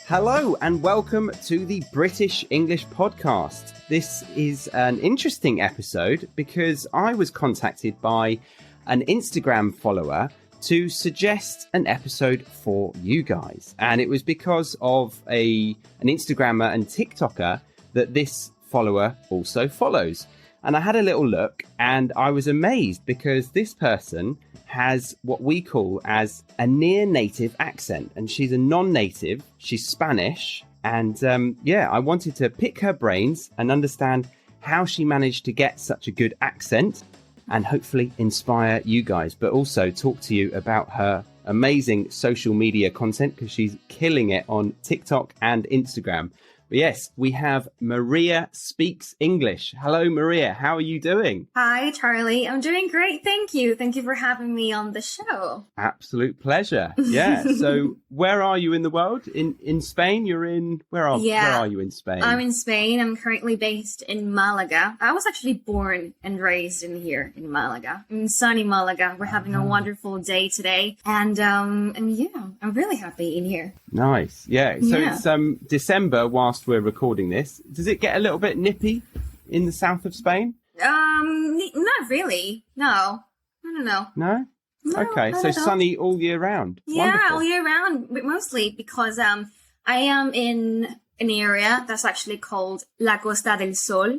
Hello and welcome to the British English Podcast. This is an interesting episode because I was contacted by an Instagram follower to suggest an episode for you guys. And it was because of an Instagrammer and TikToker that this follower also follows. And I had a little look and I was amazed because this person has what we call as a near native accent, and she's a non-native, she's Spanish, and I wanted to pick her brains and understand how she managed to get such a good accent and hopefully inspire you guys, but also talk to you about her amazing social media content because she's killing it on TikTok and Instagram. But yes, we have Maria Speaks English. Hello, Maria. How are you doing? Hi, Charlie. I'm doing great. Thank you. Thank you for having me on the show. Absolute pleasure. Yeah. So where are you in the world? In Spain? You're in... Where are you in Spain? I'm in Spain. I'm currently based in Malaga. I was actually born and raised here in Malaga. In sunny Malaga. We're having a wonderful day today. And yeah, I'm really happy in here. Nice. Yeah. So it's December whilst we're recording this. Does it get a little bit nippy in the south of Spain? Not really. No. No? No, Okay, so sunny all year round. Yeah, Wonderful. all year round, but mostly because I am in an area that's actually called La Costa del Sol,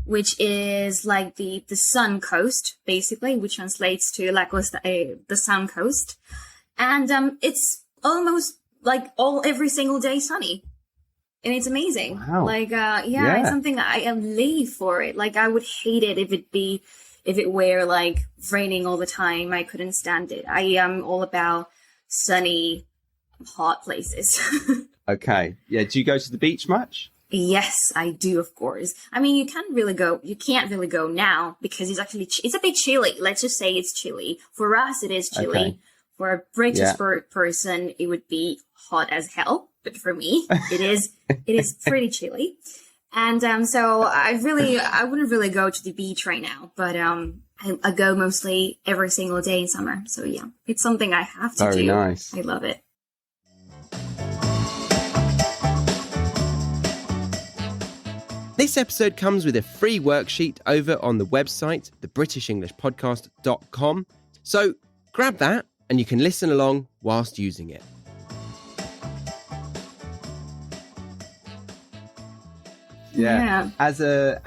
which is like the sun coast, basically, which translates to La Costa, the sun coast. And it's almost like every single day sunny. And it's amazing. Wow. It's something I live for it. Like, I would hate it if it were like raining all the time. I couldn't stand it. I am all about sunny, hot places. Okay. Yeah. Do you go to the beach much? Yes, I do, of course. I mean, you can't really go now because it's a bit chilly. Let's just say it's chilly. For us, it is chilly. Okay. For a British person, it would be hot as hell. But for me, it is pretty chilly. And so I wouldn't really go to the beach right now, but I go mostly every single day in summer. So yeah, it's something I have to do. Very nice. I love it. This episode comes with a free worksheet over on the website, thebritishenglishpodcast.com. So grab that and you can listen along whilst using it. Yeah. As a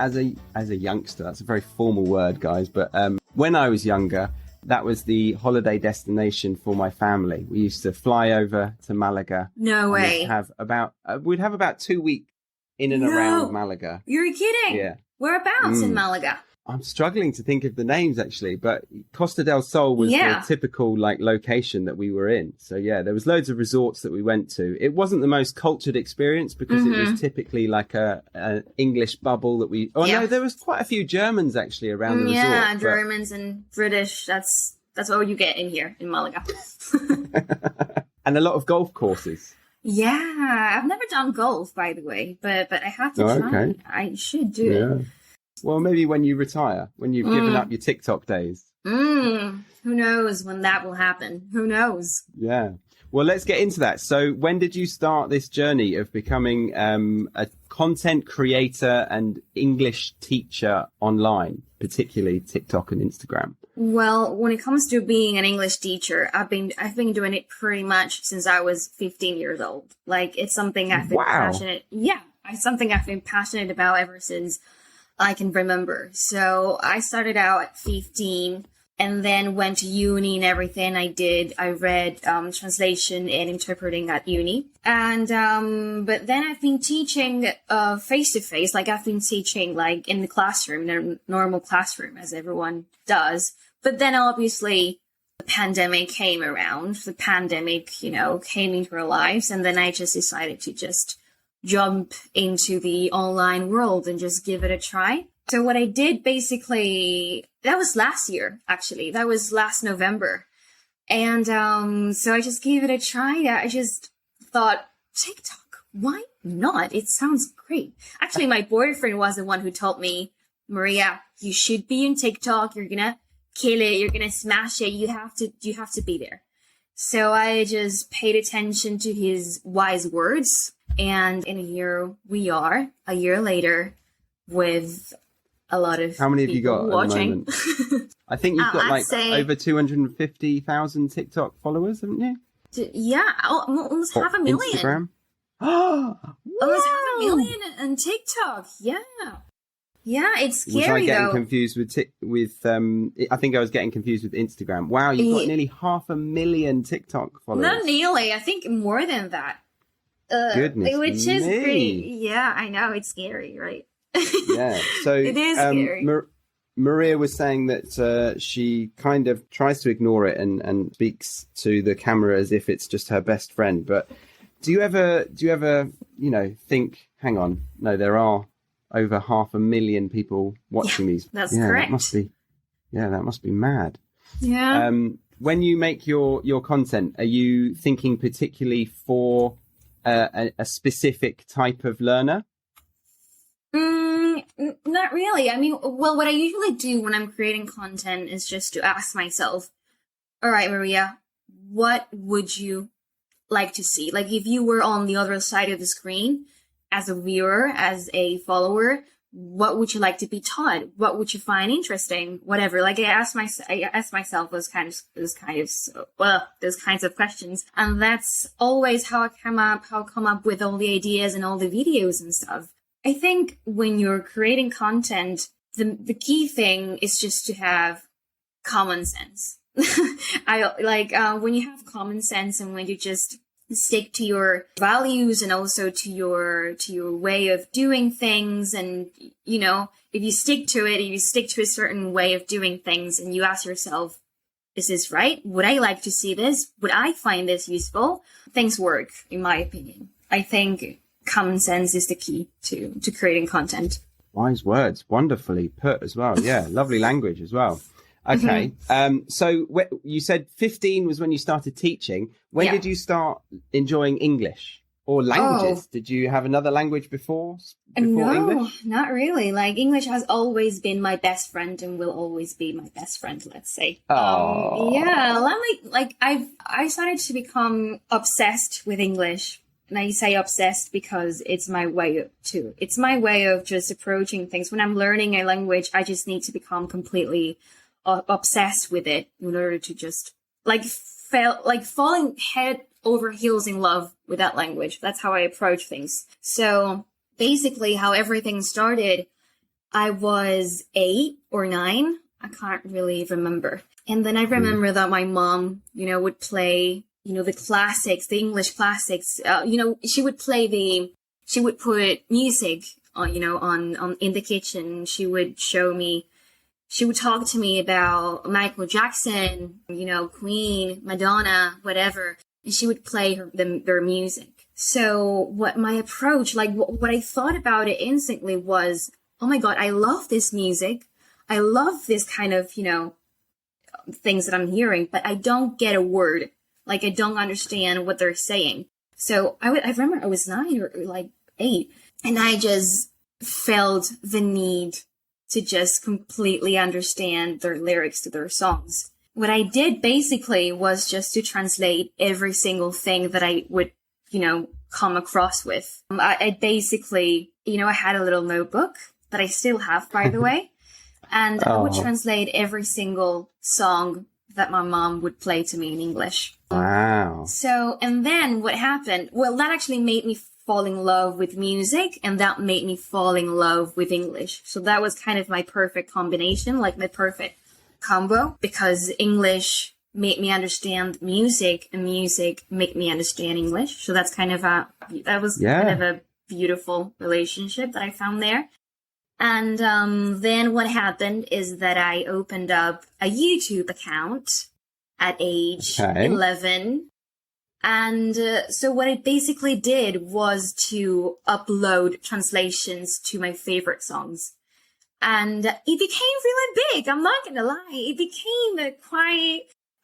youngster, that's a very formal word, guys. But when I was younger, that was the holiday destination for my family. We used to fly over to Malaga. No way. We'd have about 2 weeks in and around Malaga. You're kidding? Yeah. Whereabouts in Malaga? I'm struggling to think of the names actually, but Costa del Sol was the typical location that we were in. So yeah, there was loads of resorts that we went to. It wasn't the most cultured experience because it was typically like an English bubble that we. No, there was quite a few Germans actually around the resort. Yeah, Germans and British. That's all you get in here in Malaga. And a lot of golf courses. Yeah, I've never done golf, by the way, but I have to try. Okay. I should do it. Well, maybe when you retire, when you've given up your TikTok days. Who knows when that will happen? Who knows? Yeah. Well, let's get into that. So when did you start this journey of becoming a content creator and English teacher online, particularly TikTok and Instagram? Well, when it comes to being an English teacher, I've been doing it pretty much since I was 15 years old. Like, it's something I've been passionate. Yeah, it's something I've been passionate about ever since I can remember. So I started out at 15 and then went to uni and everything. I read translation and interpreting at uni. And but then I've been teaching face to face. Like, I've been teaching like in the classroom, in a normal classroom, as everyone does. But then obviously the pandemic came around. The pandemic, came into our lives, and then I just decided to just jump into the online world and just give it a try. So what I did basically, that was last year, actually. That was last November. And so I just gave it a try. I just thought, TikTok, why not? It sounds great. Actually, my boyfriend was the one who told me, Maria, you should be in TikTok. You're going to kill it. You're going to smash it. You have to be there. So I just paid attention to his wise words. And here we are, a year later, with a lot of How many have you got watching. At the moment? I think you've got like over 250,000 TikTok followers, haven't you? Yeah, almost half a million. Instagram? Oh, almost half a million on TikTok. Yeah. Yeah, it's scary though. Was I getting confused with I think I was getting confused with Instagram. Wow, you've got nearly 500,000 TikTok followers. Not nearly. I think more than that. Goodness which me. Is pretty. Yeah, I know, it's scary, right? Yeah. So it is scary. Maria was saying that she kind of tries to ignore it and speaks to the camera as if it's just her best friend. But do you ever, think, hang on, no, there are over 500,000 people watching these. That's correct. That must be mad. Yeah. When you make your content, are you thinking particularly for a specific type of learner? Not really. I mean, well, what I usually do when I'm creating content is just to ask myself, all right, Maria, what would you like to see? Like, if you were on the other side of the screen as a viewer, as a follower, what would you like to be taught? What would you find interesting? Whatever. Like, I ask myself those kinds of questions. And that's always how I come up with all the ideas and all the videos and stuff. I think when you're creating content, the key thing is just to have common sense. When you have common sense and when you just stick to your values and also to your way of doing things, and if you stick to it, if you stick to a certain way of doing things and you ask yourself, is this right? Would I like to see this? Would I find this useful? Things work, in my opinion. I think common sense is the key to creating content. Wise words, wonderfully put as well. Yeah, lovely language as well. Okay, so you said 15 was when you started teaching. When did you start enjoying English or languages? Did you have another language before no, English? Not really. Like, English has always been my best friend and will always be my best friend, let's say. I started to become obsessed with English. And I say obsessed because it's my way of just approaching things. When I'm learning a language, I just need to become completely obsessed with it in order to just falling head over heels in love with that language. That's how I approach things. So basically how everything started, I was 8 or 9. I can't really remember. And then I remember that my mom, would play the classics, the English classics, she would put music on, in the kitchen. She would talk to me about Michael Jackson, Queen, Madonna, whatever. And she would play their music. So what my approach, what I thought about it instantly was, oh my God, I love this music. I love this kind of, things that I'm hearing, but I don't get a word. Like, I don't understand what they're saying. So I remember I was 9 or 8, and I just felt the need to just completely understand their lyrics to their songs. What I did basically was just to translate every single thing that I would, come across with. I basically, I had a little notebook that I still have, by the way, and I would translate every single song that my mom would play to me in English. Wow. So, and then what happened? Well, that actually made me fall in love with music, and that made me fall in love with English. So that was kind of my perfect combination, my perfect combo, because English made me understand music, and music made me understand English. So that's kind of kind of a beautiful relationship that I found there. And then what happened is that I opened up a YouTube account at age 11. And so what it basically did was to upload translations to my favorite songs. And it became really big. I'm not going to lie. It became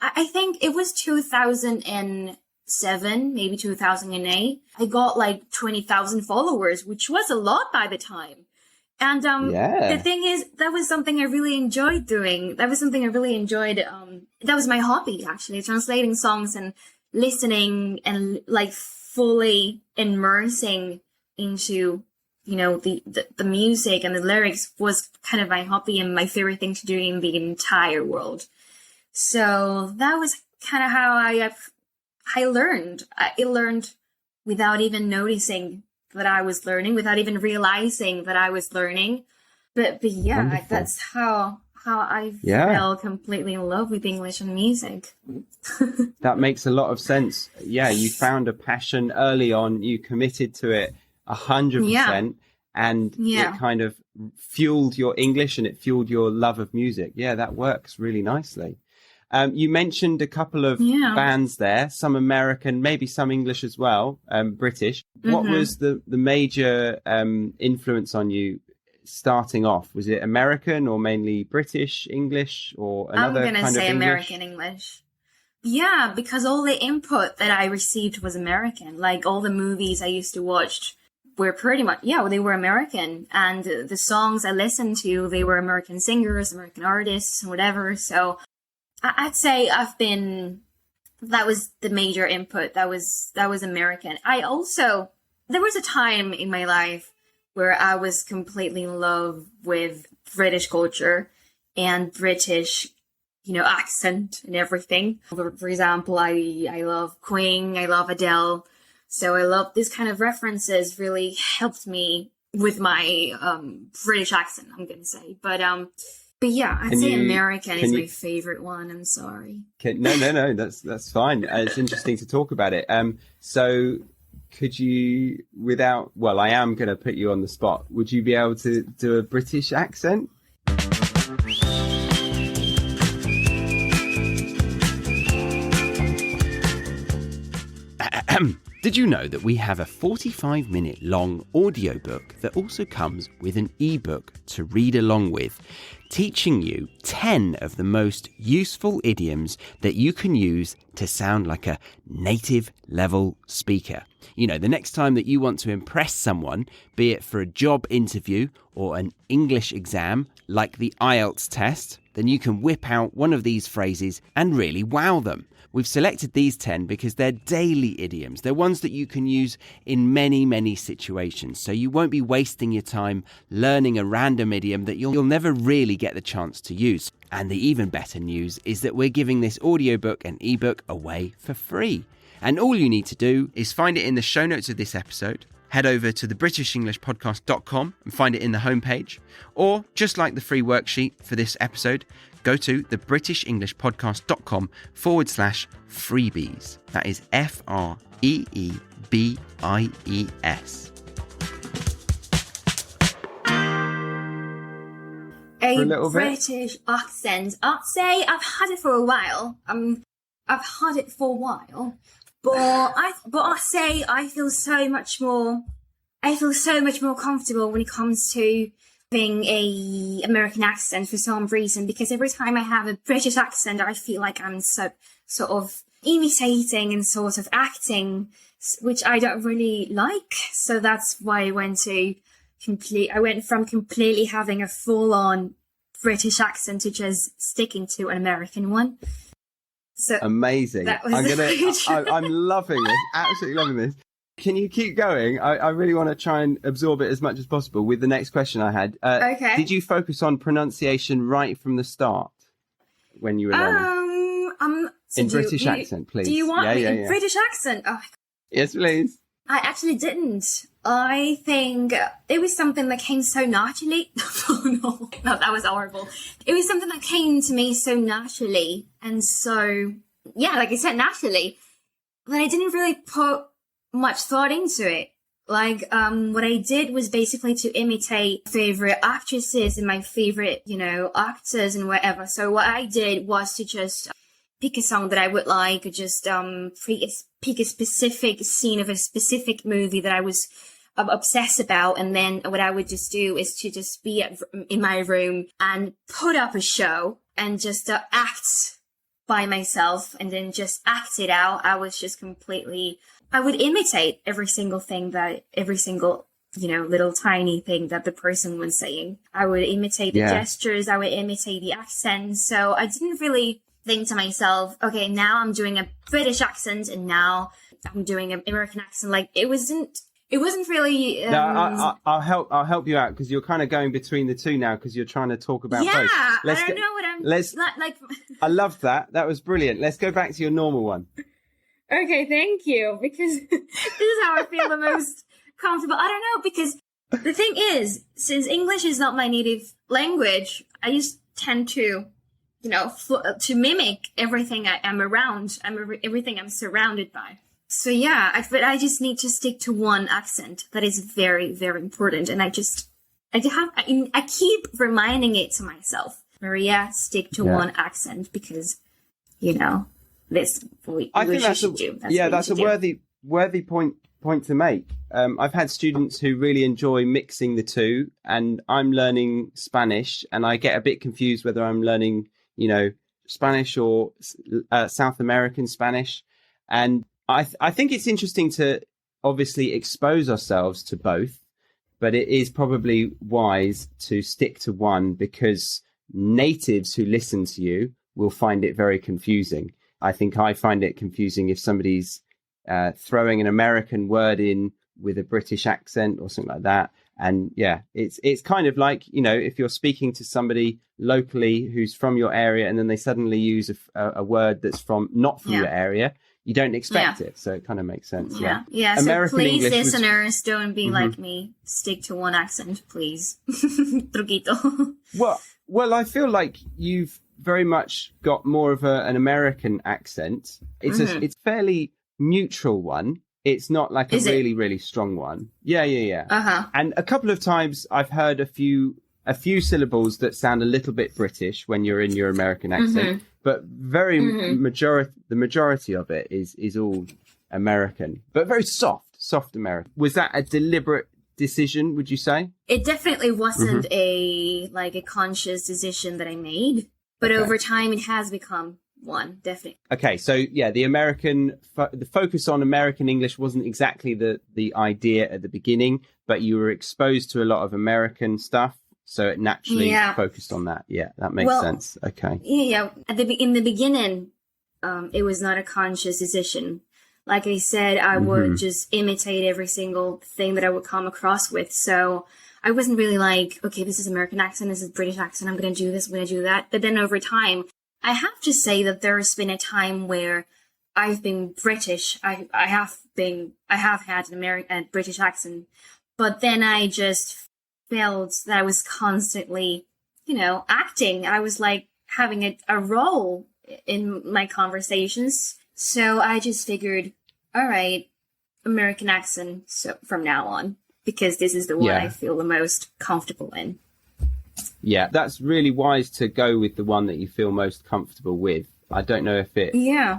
I think it was 2007, maybe 2008. I got 20,000 followers, which was a lot by the time. And the thing is, that was something I really enjoyed doing. That was something I really enjoyed. That was my hobby, actually, translating songs and listening and like fully immersing into, you know, the music and the lyrics was kind of my hobby and my favorite thing to do in the entire world. So that was kind of how I learned. I learned without even noticing that I was learning, without even realizing that I was learning. But yeah, wonderful. That's how I fell completely in love with English and music. That makes a lot of sense. Yeah, you found a passion early on, you committed to it 100%, and it kind of fueled your English and it fueled your love of music. Yeah, that works really nicely. You mentioned a couple of bands there, some American, maybe some English as well, British. Mm-hmm. What was the major influence on you starting off? Was it American or mainly British English or another kind of English? I'm going to say American English. Yeah, because all the input that I received was American. Like all the movies I used to watch were pretty much, they were American. And the songs I listened to, they were American singers, American artists, whatever. So I'd say that was the major input. That was American. There was a time in my life where I was completely in love with British culture and British, accent and everything. For example, I love Queen, I love Adele. So I love this kind of references really helped me with my British accent, I'm going to say. But yeah, I'd say American is my favorite one. I'm sorry. No, that's fine. It's interesting to talk about it. So could you, I am going to put you on the spot. Would you be able to do a British accent? Did you know that we have a 45-minute long audiobook that also comes with an ebook to read along with, teaching you 10 of the most useful idioms that you can use to sound like a native level speaker? The next time that you want to impress someone, be it for a job interview or an English exam like the IELTS test, then you can whip out one of these phrases and really wow them. We've selected these 10 because they're daily idioms. They're ones that you can use in many, many situations. So you won't be wasting your time learning a random idiom that you'll never really get the chance to use. And the even better news is that we're giving this audiobook and ebook away for free. And all you need to do is find it in the show notes of this episode. Head over to thebritishenglishpodcast.com and find it in the homepage. Or, just like the free worksheet for this episode, go to thebritishenglishpodcast.com/freebies. That is FREEBIES. A British accent. I'd say I've had it for a while. But I say I feel so much more comfortable when it comes to having a American accent for some reason, because every time I have a British accent, I feel like I'm sort of imitating and sort of acting, which I don't really like. So that's why I went from completely having a full-on British accent to just sticking to an American one. So amazing. I'm loving this, absolutely loving this. Can you keep going? I really want to try and absorb it as much as possible with the next question I had. Okay. Did you focus on pronunciation right from the start when you were learning? In British accent, please. Do you want me in British accent? Oh my God. Yes, please. I actually didn't. I think it was something that came so naturally. No, that was horrible. It was something that came to me so naturally. And so, like I said, naturally. Then I didn't really put much thought into it. Like, what I did was basically to imitate favorite actresses and my favorite, actors and whatever. So what I did was to just pick a song that I would like, or just pick a specific scene of a specific movie that I was obsessed about, and then what I would just do is to just be in my room and put up a show and just act by myself, and then just act it out. I would imitate every single little tiny thing that the person was saying. I would imitate the gestures, I would imitate the accent. So I didn't really think to myself, okay, now I'm doing a British accent and now I'm doing an American accent. Like it wasn't really. No, I'll help you out because you're kind of going between the two now because you're trying to talk about both. I don't know what I'm like. I loved that. That was brilliant. Let's go back to your normal one. Okay, thank you, because this is how I feel the most comfortable. I don't know, because the thing is, since English is not my native language, I just tend to, to mimic everything I'm around, everything I'm surrounded by. So yeah, but I just need to stick to one accent. That is very, very important. And I keep reminding it to myself, Maria, stick to one accent because, that's what you should do. That's a worthy point to make. I've had students who really enjoy mixing the two, and I'm learning Spanish, and I get a bit confused whether I'm learning, Spanish or South American Spanish. And I think it's interesting to obviously expose ourselves to both, but it is probably wise to stick to one because natives who listen to you will find it very confusing. I think I find it confusing if somebody's throwing an American word in with a British accent or something like that. And yeah, it's kind of like, if you're speaking to somebody locally who's from your area and then they suddenly use a word that's not from your area, you don't expect it. So it kind of makes sense. Yeah. Yeah. So please, English listeners, don't be like me. Stick to one accent, please. Truquito. Well, I feel like you've very much got more of an American accent. It's a fairly neutral one. It's not like a really strong one. Yeah. Uh-huh. And a couple of times I've heard a few syllables that sound a little bit British when you're in your American accent, but the majority of it is all American, but very soft American. Was that a deliberate decision, would you say? It definitely wasn't a conscious decision that I made, but over time it has become one, definitely. Okay, so yeah, the focus on American English wasn't exactly the idea at the beginning, but you were exposed to a lot of American stuff, so it naturally focused on that. Yeah, that makes sense. Okay. Yeah. In the beginning, it was not a conscious decision. Like I said, I would just imitate every single thing that I would come across with. So I wasn't really like, okay, this is American accent, this is British accent, I'm going to do this, I'm going to do that. But then over time, I have to say that there's been a time where I've been British. I have had a British accent, but then I just felt that I was constantly, acting. I was like having a role in my conversations. So I just figured, all right, American accent from now on, because this is the one I feel the most comfortable in. Yeah, that's really wise to go with the one that you feel most comfortable with. I don't know if it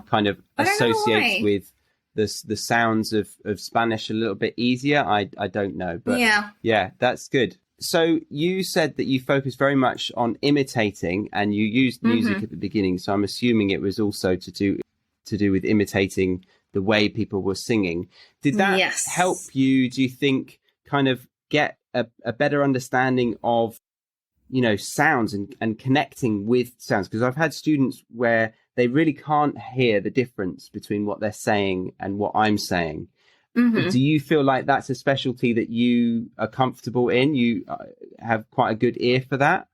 kind of associates with the sounds of Spanish a little bit easier. I don't know. But yeah, that's good. So you said that you focus very much on imitating and you used music at the beginning. So I'm assuming it was also to do with imitating the way people were singing. Did that help you, do you think, kind of get a better understanding of sounds and connecting with sounds? Because I've had students where they really can't hear the difference between what they're saying and what I'm saying. Do you feel like that's a specialty that you are comfortable in? You have quite a good ear for that?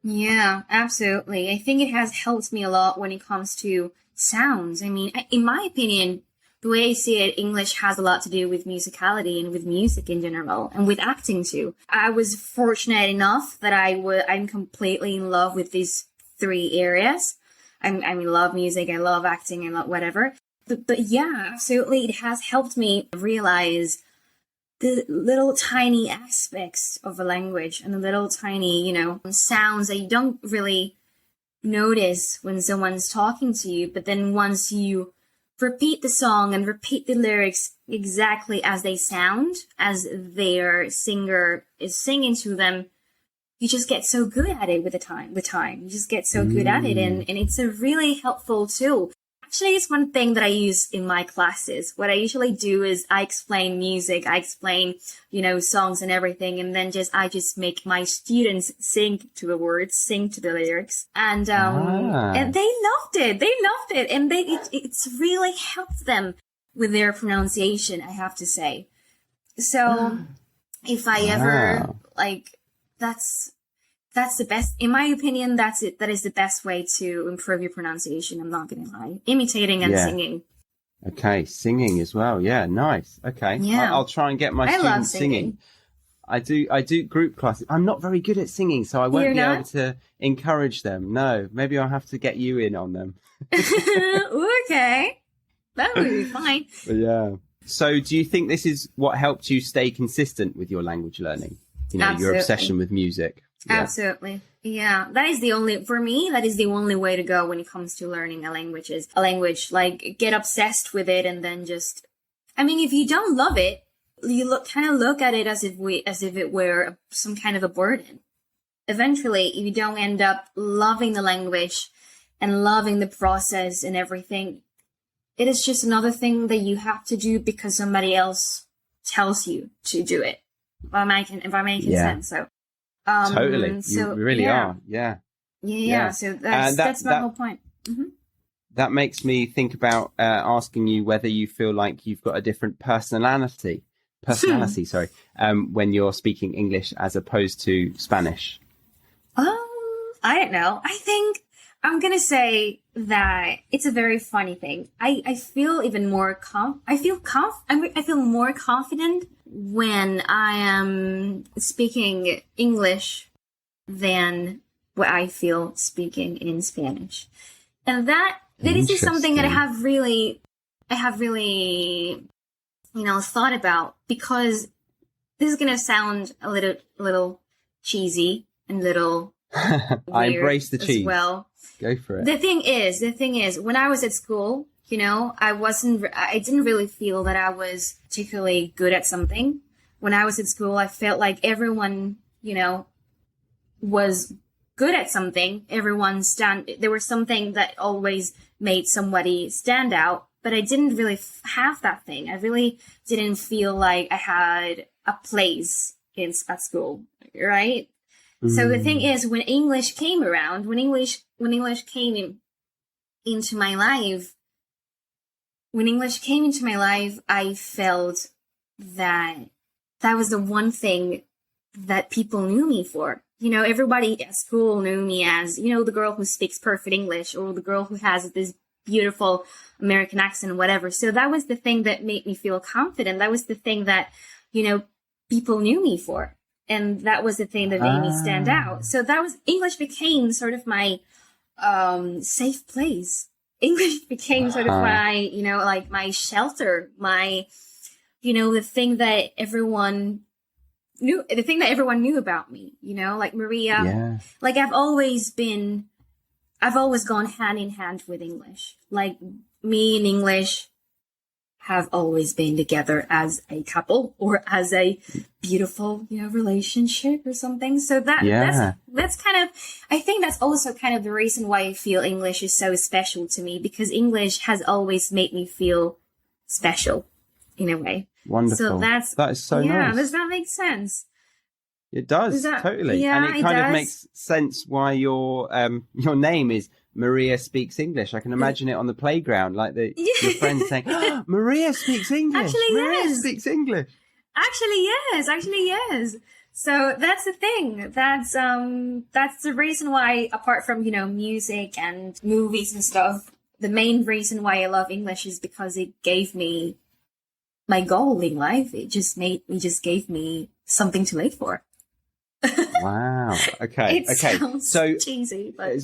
Yeah, absolutely. I think it has helped me a lot when it comes to sounds. I mean, in my opinion, the way I see it, English has a lot to do with musicality and with music in general, and with acting too. I was fortunate enough that I'm completely in love with these three areas. I love music, I love acting, I love whatever. But yeah, absolutely, it has helped me realize the little tiny aspects of a language and the little tiny, sounds that you don't really notice when someone's talking to you. But then once you repeat the song and repeat the lyrics exactly as they sound, as their singer is singing to them, you just get so good at it with time. You just get so good at it, and it's a really helpful tool. Actually, it's one thing that I use in my classes. What I usually do is I explain music, I explain, songs and everything, and then I just make my students sing to the words, sing to the lyrics, and and they loved it. They loved it, and it's really helped them with their pronunciation, I have to say. So, if I ever that's the best, in my opinion. That's it. That is the best way to improve your pronunciation. I'm not going to lie. Imitating and singing. Okay, singing as well. Yeah, nice. Okay, yeah. I'll try and get my students singing. I do group classes. I'm not very good at singing, so I won't be able to encourage them. No, maybe I'll have to get you in on them. Okay, that would be fine. But yeah. So, do you think this is what helped you stay consistent with your language learning? Your obsession with music. Yeah. Absolutely. Yeah. That is the only way to go when it comes to learning a language. Like, get obsessed with it and then if you don't love it, you look at it as if it were some kind of a burden. Eventually, if you don't end up loving the language and loving the process and everything, it is just another thing that you have to do because somebody else tells you to do it. If I'm making sense. So. Totally. You really are. Yeah. Yeah. So that's my whole point. Mm-hmm. That makes me think about asking you whether you feel like you've got a different personality, sorry, when you're speaking English as opposed to Spanish. I don't know. I think I'm going to say that it's a very funny thing. I feel even more I feel more confident when I am speaking English than what I feel speaking in Spanish. And that is just something that I have really, thought about, because this is going to sound a little cheesy and little I embrace the cheese. Well, go for it. The thing is, when I was at school, I didn't really feel that I was particularly good at something. When I was at school, I felt like everyone, was good at something. There was something that always made somebody stand out, but I didn't really have that thing. I really didn't feel like I had a place at school, right? So the thing is, when English came around, when English came into my life, I felt that was the one thing that people knew me for. Everybody at school knew me as, the girl who speaks perfect English, or the girl who has this beautiful American accent, whatever. So that was the thing that made me feel confident. That was the thing that, people knew me for. And that was the thing that made me stand out. So English became sort of my safe place. English became sort of my, my shelter, my, the thing that everyone knew about me, like Maria. Yeah. Like I've always gone hand in hand with English. Like me and English have always been together as a couple or as a beautiful, relationship or something. So that's kind of, I think that's also kind of the reason why I feel English is so special to me, because English has always made me feel special in a way. Wonderful. So that is so nice. Yeah, does that make sense? It does, totally. Yeah, and it kind of makes sense why your name is Maria Speaks English. I can imagine it on the playground, like your friends saying, oh, Maria speaks English. Actually, Maria speaks English. Actually, yes. So that's the thing. That's the reason why, apart from, music and movies and stuff, the main reason why I love English is because it gave me my goal in life. It just gave me something to live for. Wow. Okay. Sounds so cheesy, but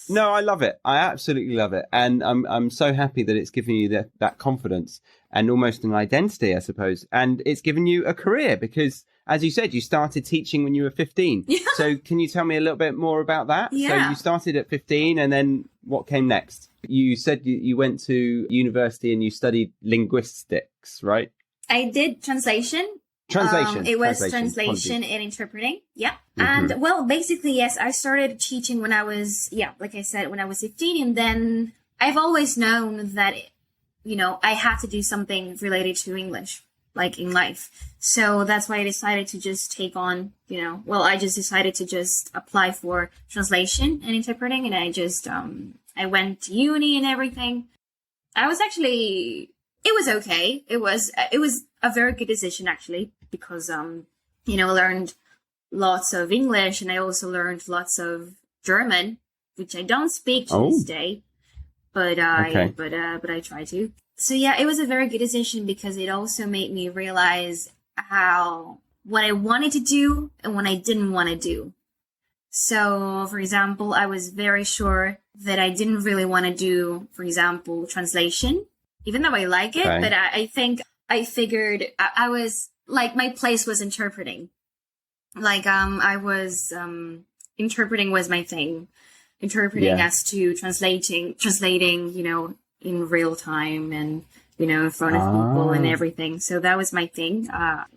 no, I love it. I absolutely love it, and I'm so happy that it's given you that confidence and almost an identity, I suppose, and it's given you a career because, as you said, you started teaching when you were 15. Yeah. So, can you tell me a little bit more about that? Yeah. So, you started at 15, and then what came next? You said you went to university and you studied linguistics, right? I did translation. It was translation and interpreting. Yeah. Mm-hmm. And basically, yes, I started teaching when I was, like I said, when I was 15. And then I've always known that, I had to do something related to English, like in life. So that's why I decided to just take on, I just decided to just apply for translation and interpreting. And I went to uni and everything. It was okay. It was a very good decision, actually, because, I learned lots of English, and I also learned lots of German, which I don't speak to this day, but I try to. So yeah, it was a very good decision because it also made me realize what I wanted to do and what I didn't want to do. So, for example, I was very sure that I didn't really want to do, for example, translation, even though I like it. Okay. But I think I figured I was like, my place was interpreting. Like, interpreting was my thing. Interpreting as to translating, in real time and, in front of people and everything. So that was my thing.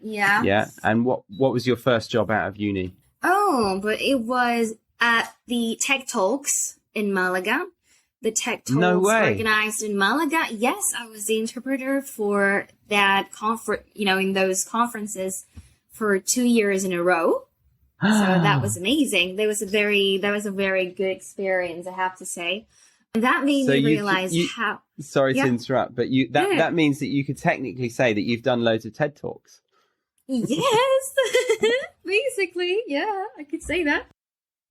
Yeah. Yeah. And what was your first job out of uni? Oh, but it was at the Tech Talks in Malaga. The Tech Talks organized in Malaga. Yes, I was the interpreter for that conference, in those conferences for 2 years in a row. So that was amazing. That was a very good experience, I have to say. And that made me realize how... Sorry to interrupt, but that means that you could technically say that you've done loads of TED Talks. Yes, basically, yeah, I could say that.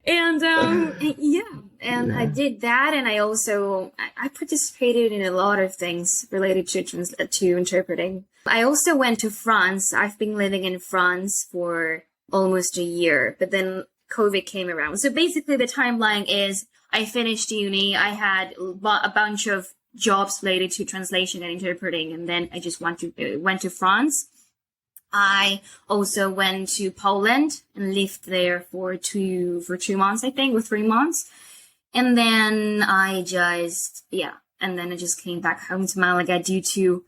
And I did that, and I also I participated in a lot of things related to interpreting. I also went to France. I've been living in France for almost a year, but then COVID came around. So basically, the timeline is I finished uni. I had a bunch of jobs related to translation and interpreting, and then I just went to France. I also went to Poland and lived there for 2 months, I think, or 3 months. And then I just came back home to Malaga due to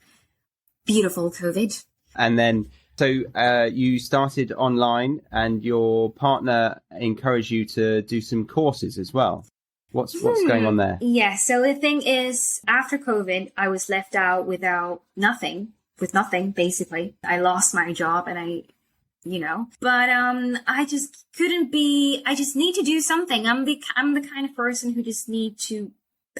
beautiful COVID. And then, so you started online and your partner encouraged you to do some courses as well. What's going on there? Yeah, so the thing is, after COVID, I was left out with nothing, basically. I lost my job and but I just I just need to do something. I'm the kind of person who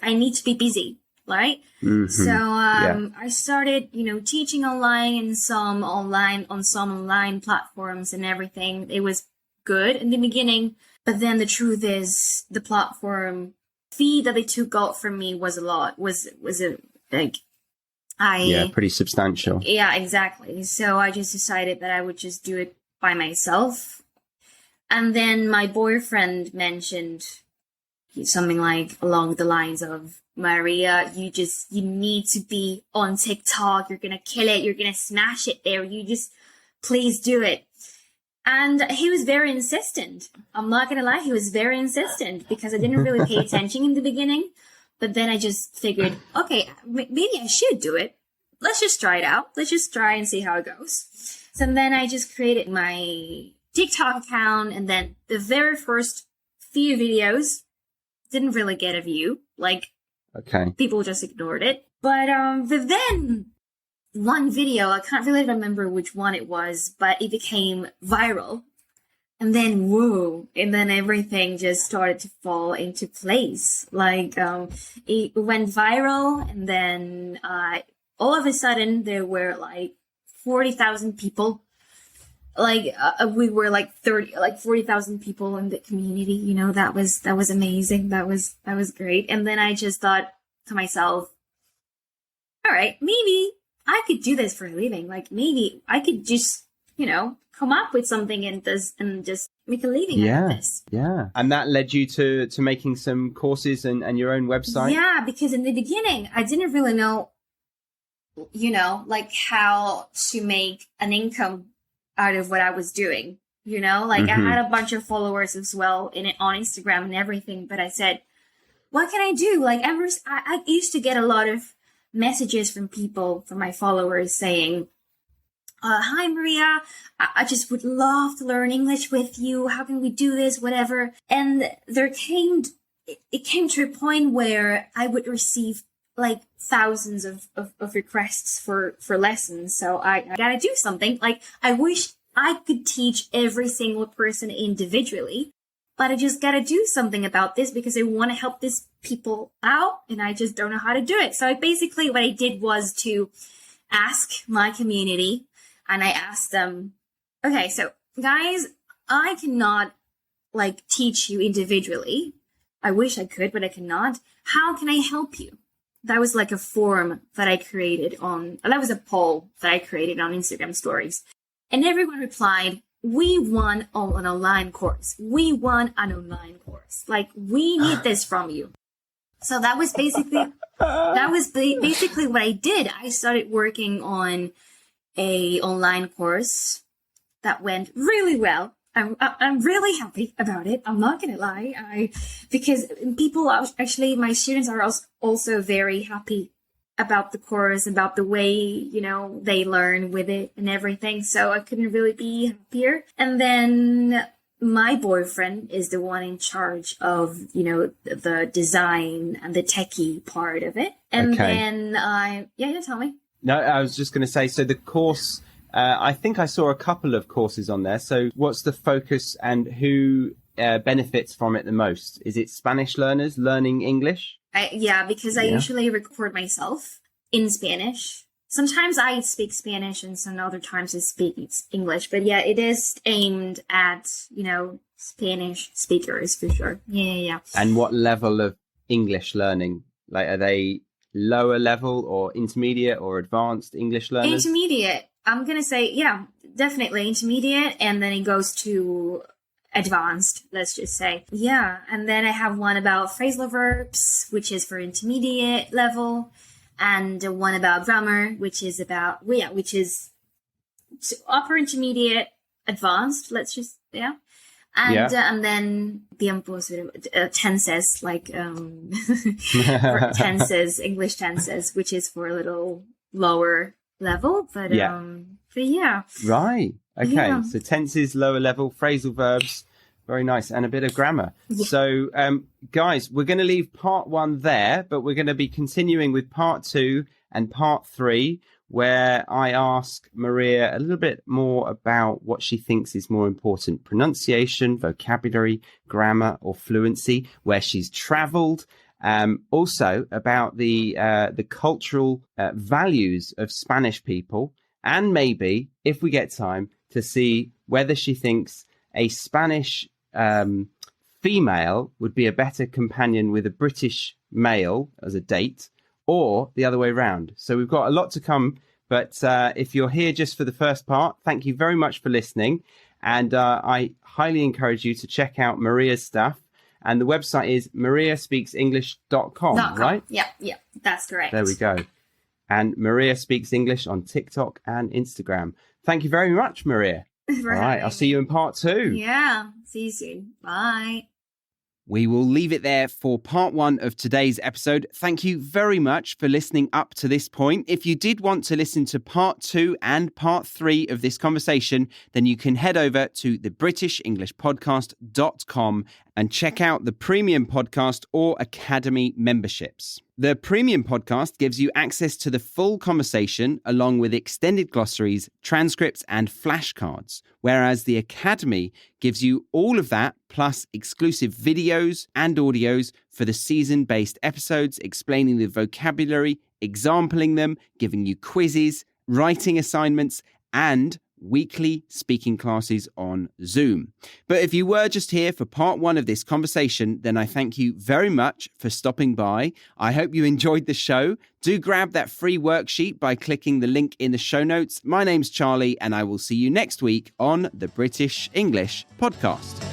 I need to be busy, right? Mm-hmm. So I started, teaching online and on some online platforms and everything. It was good in the beginning, but then the truth is the platform fee that they took out from me was a lot, pretty substantial. Yeah, exactly. So I just decided that I would just do it by myself. And then my boyfriend mentioned something like along the lines of, Maria, you need to be on TikTok. You're going to kill it. You're going to smash it there. Please do it. And he was very insistent. I'm not going to lie. He was very insistent because I didn't really pay attention in the beginning. But then I just figured, okay, maybe I should do it. Let's just try it out. Let's just try and see how it goes. So then I just created my TikTok account, and then the very first few videos didn't really get a view. People just ignored it. But then one video, I can't really remember which one it was, but it became viral. And then, whoa, and then everything just started to fall into place. It went viral, and then all of a sudden there were 40,000 people. We were 40,000 people in the community. That was amazing. That was great. And then I just thought to myself, all right, maybe I could do this for a living. Maybe I could just, come up with something and just make a living out of this. Yeah. And that led you to making some courses and your own website? Yeah, because in the beginning, I didn't really know, how to make an income out of what I was doing. I had a bunch of followers as well on Instagram and everything, but I said, what can I do? I used to get a lot of messages from my followers saying, hi, Maria, I just would love to learn English with you. How can we do this? Whatever. And there came it came to a point where I would receive like thousands of requests for lessons. So I gotta do something. Like, I wish I could teach every single person individually, but I just gotta do something about this because I want to help these people out and I just don't know how to do it. So basically what I did was to ask my community, and I asked them, okay, so guys, I cannot like teach you individually. I wish I could, but I cannot. How can I help you? That was like a forum that I created that was a poll that I created on Instagram stories. And everyone replied, we want an online course. We want an online course. Like, we need this from you. So that was basically what I did. I started working on a online course that went really well. I'm really happy about it. I'm not gonna lie. Because people actually, my students are also very happy about the course, about the way, you know, they learn with it and everything. So I couldn't really be happier. And then my boyfriend is the one in charge of, you know, the design and the techie part of it. And then tell me. No, I was just going to say, so the course, I think I saw a couple of courses on there. So what's the focus and who benefits from it the most? Is it Spanish learners learning English? Because I usually record myself in Spanish. Sometimes I speak Spanish and some other times I speak English. But yeah, it is aimed at, you know, Spanish speakers for sure. Yeah. And what level of English learning? Like, are they lower level or intermediate or advanced English learners? Intermediate. I'm going to say, yeah, definitely intermediate. And then it goes to advanced, let's just say. Yeah. And then I have one about phrasal verbs, which is for intermediate level, and one about grammar, which is upper intermediate, advanced, let's just, and then tiempos, tenses, like tenses, English tenses, which is for a little lower level, but yeah. Right. Okay. Yeah. So tenses, lower level, phrasal verbs, very nice, and a bit of grammar. Yeah. So, guys, we're going to leave part 1 there, but we're going to be continuing with part 2 and part 3, where I ask Maria a little bit more about what she thinks is more important: pronunciation, vocabulary, grammar, or fluency, where she's traveled. Also about the cultural values of Spanish people, and maybe, if we get time, to see whether she thinks a Spanish female would be a better companion with a British male as a date, or the other way around. So we've got a lot to come, but if you're here just for the first part, thank you very much for listening. And I highly encourage you to check out Maria's stuff. And the website is mariaspeaksenglish.com, right? Yeah, that's correct. There we go. And Maria Speaks English on TikTok and Instagram. Thank you very much, Maria. All right, I'll see you in part 2. Yeah, see you soon. Bye. We will leave it there for part 1 of today's episode. Thank you very much for listening up to this point. If you did want to listen to part 2 and part 3 of this conversation, then you can head over to thebritishenglishpodcast.com and check out the Premium Podcast or Academy memberships. The Premium Podcast gives you access to the full conversation along with extended glossaries, transcripts, and flashcards, whereas the Academy gives you all of that plus exclusive videos and audios for the season-based episodes, explaining the vocabulary, exampling them, giving you quizzes, writing assignments, and weekly speaking classes on Zoom. But if you were just here for part 1 of this conversation, then I thank you very much for stopping by. I hope you enjoyed the show. Do grab that free worksheet by clicking the link in the show notes. My name's Charlie, and I will see you next week on the British English Podcast.